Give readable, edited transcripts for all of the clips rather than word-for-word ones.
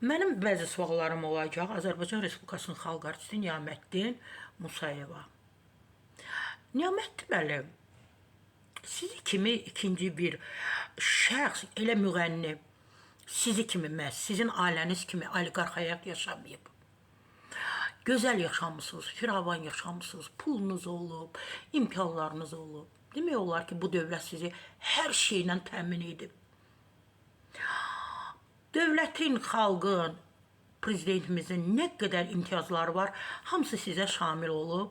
Mənim bəzi suallarım olacaq Azərbaycan Respublikasının xalq artisti Niyaməddin Musayeva. Niyaməddin müəllim, sizi kimi ikinci bir şəxs, elə müğənni, sizi kimi məhz, sizin ailəniz kimi oliqarx həyat yaşamayıb. Gözəl yaşamısınız, firavan yaşamısınız, pulunuz olub, imkanlarınız olub. Demək olar ki, bu dövlət sizi hər şeylə təmin edib. Dövlətin, xalqın, prezidentimizin nə qədər imtiyazları var, hamısı sizə şamil olub.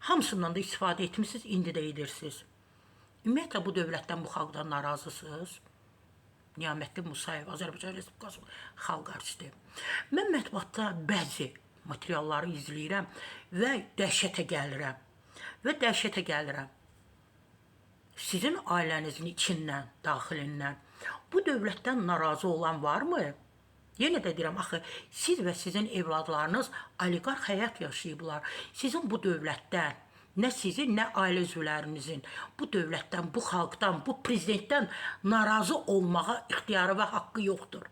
Hamısından da istifadə etmişsiniz, indi də edirsiniz. Ümumiyyətlə, bu dövlətdən, bu xalqdan narazısınız. Niyaməddin Musayev, Azərbaycan Respublikasının xalq artisti. Mən mətbuatda bəzi materialları izləyirəm və dəhşətə gəlirəm. Sizin ailənizin içindən, daxilindən bu dövlətdən narazı olan varmı? Yenə də deyirəm, axı, siz və sizin evladlarınız oliqarx həyat yaşayıblar. Sizin bu dövlətdən, nə sizin, nə ailə üzvlərinizin bu dövlətdən, bu xalqdan, bu prezidentdən narazı olmağa ixtiyarı və haqqı yoxdur.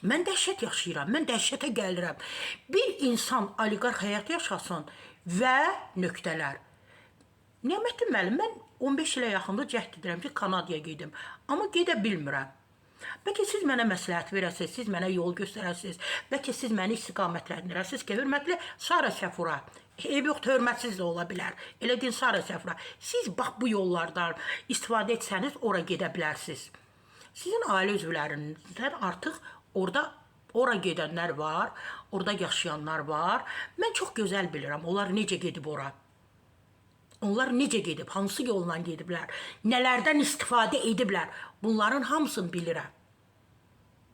Mən dəhşət yaşayıram, mən dəhşətə gəlirəm. Bir insan oliqarx həyat yaşasın və nöqtələr. Niyaməddin müəllim, mən 15 ilə yaxında cəhd edirəm ki, Kanadaya gedim. Amma gedə bilmirəm. Bəlkə siz mənə məsləhət verəsiniz, siz mənə yol göstərəsiniz. Bəlkə siz məni istiqamətləndirəsiniz ki, hörmətli Sara Səfura, eyb yoxdur, hörmətsiz də ola bilər. Elə deyin Sara Səfura, siz bax bu yollardan istifadə etsəniz, ora gedə bilərsiniz. Sizin ailə üzvlərinizdən artıq ora gedənlər var, orada yaşayanlar var. Mən çox gözəl bilirəm, onlar necə gedib ora. Onlar necə gedib, hansı yolla gediblər, nələrdən istifadə ediblər, bunların hamısını bilirəm.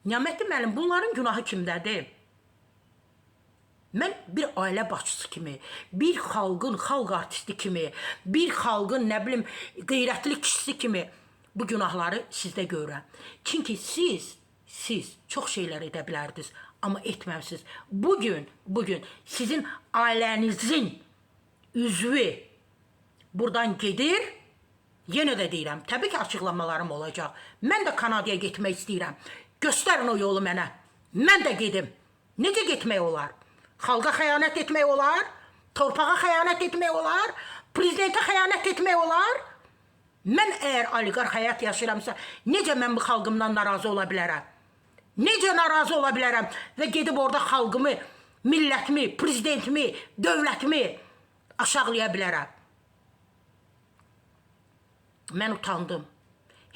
Niyaməddin müəllim, bunların günahı kimdədir? Mən bir ailə başçısı kimi, bir xalqın, xalq artisti kimi, bir xalqın, nə bilim, qeyrətli kişisi kimi bu günahları sizdə görürəm. Çünki siz çox şeylər edə bilərdiniz, amma etməmsiniz. Bugün sizin ailənizin üzvü buradan gedir, yenə də deyirəm, təbii ki, açıqlamalarım olacaq. Mən də Kanadaya getmək istəyirəm. Göstərin o yolu mənə. Mən də gedim. Necə getmək olar? Xalqa xəyanət etmək olar, torpağa xəyanət etmək olar, prezidentə xəyanət etmək olar. Mən əgər oliqarx həyat yaşayıramsa, necə mən bu xalqımdan narazı ola bilərəm? Necə narazı ola bilərəm və gedib orada xalqımı, millətimi, prezidentimi, dövlətimi aşağılaya bilərəm? Mən utandım.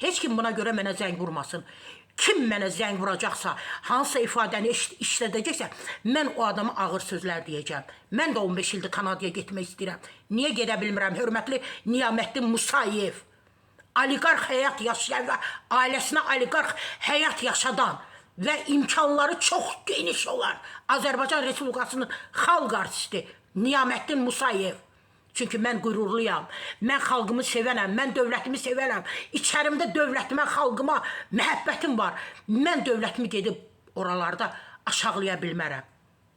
Heç kim buna görə mənə zəng vurmasın. Kim mənə zəng vuracaqsa, hansısa ifadəni işlədəcəksə, mən o adama ağır sözlər deyəcəm. Mən də 15 ildir Kanadaya getmək istəyirəm. Niyə gedə bilmirəm? Hörmətli Niyaməddin Musayev, oliqarx həyat yaşayan və ailəsinə oliqarx həyat yaşadan və imkanları çox geniş olan Azərbaycan Respublikasının xalq artisti Niyaməddin Musayev. Çünki mən qürurluyam, mən xalqımı sevənəm, mən dövlətimi sevənəm. İçərimdə dövlətimə, xalqıma məhəbbətim var. Mən dövlətimi gedib oralarda aşağılaya bilmərəm.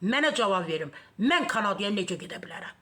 Mənə cavab verin, mən Kanadaya necə gedə bilərəm?